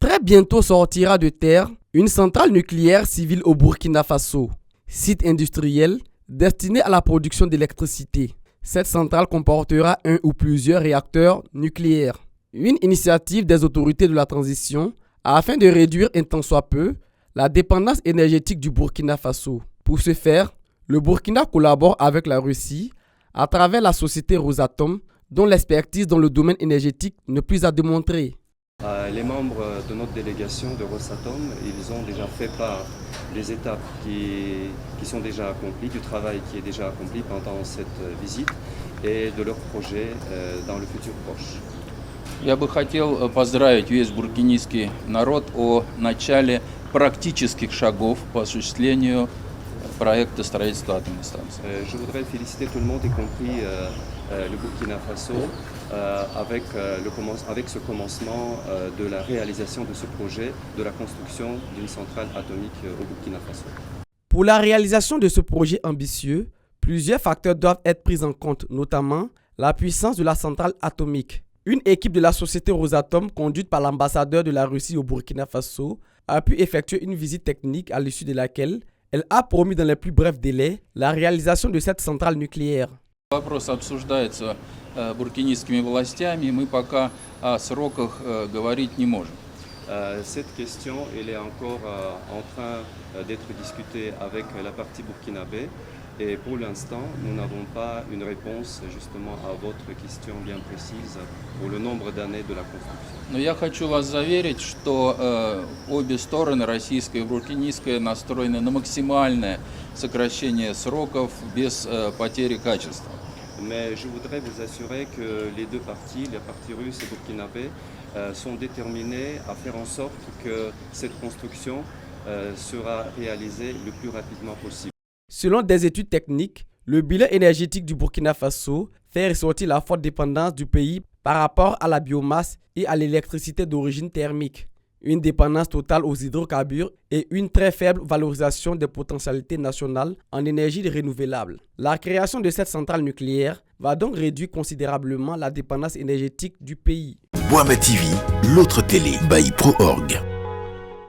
Très bientôt sortira de terre une centrale nucléaire civile au Burkina Faso, site industriel destiné à la production d'électricité. Cette centrale comportera un ou plusieurs réacteurs nucléaires. Une initiative des autorités de la transition afin de réduire un tant soit peu la dépendance énergétique du Burkina Faso. Pour ce faire, le Burkina collabore avec la Russie à travers la société Rosatom, dont l'expertise dans le domaine énergétique n'est plus à démontrer. Les membres de notre délégation de Rosatom, ils ont déjà fait part des étapes qui sont déjà accomplies, du travail qui est déjà accompli pendant cette visite et de leurs projets dans le futur proche. Я бы хотел поздравить весь буркинийский народ о начале практических шагов по осуществлению проекта строительства атомной станции. Je voudrais féliciter tout le monde, y compris le Burkina Faso, avec ce commencement de la réalisation de ce projet de la construction d'une centrale atomique au Burkina Faso. Pour la réalisation de ce projet ambitieux, plusieurs facteurs doivent être pris en compte, notamment la puissance de la centrale atomique. Une équipe de la société Rosatom, conduite par l'ambassadeur de la Russie au Burkina Faso, a pu effectuer une visite technique à l'issue de laquelle elle a promis dans les plus brefs délais la réalisation de cette centrale nucléaire. Вопрос обсуждается буркинийскими властями, и мы пока о сроках говорить не можем. Cette question elle est encore en train d'être discutée avec la partie burkinabé et pour l'instant nous n'avons pas une réponse justement à votre question bien précise pour le nombre d'années de la construction. Но я хочу вас заверить, что обе стороны, российская и буркинийская, настроены на максимальное сокращение сроков без потери качества. Mais je voudrais vous assurer que les deux parties, la partie russe et burkinabé, sont déterminées à faire en sorte que cette construction sera réalisée le plus rapidement possible. Selon des études techniques, le bilan énergétique du Burkina Faso fait ressortir la forte dépendance du pays par rapport à la biomasse et à l'électricité d'origine thermique, une dépendance totale aux hydrocarbures et une très faible valorisation des potentialités nationales en énergie renouvelable. La création de cette centrale nucléaire va donc réduire considérablement la dépendance énergétique du pays. Boama TV, l'autre télé by ProOrg.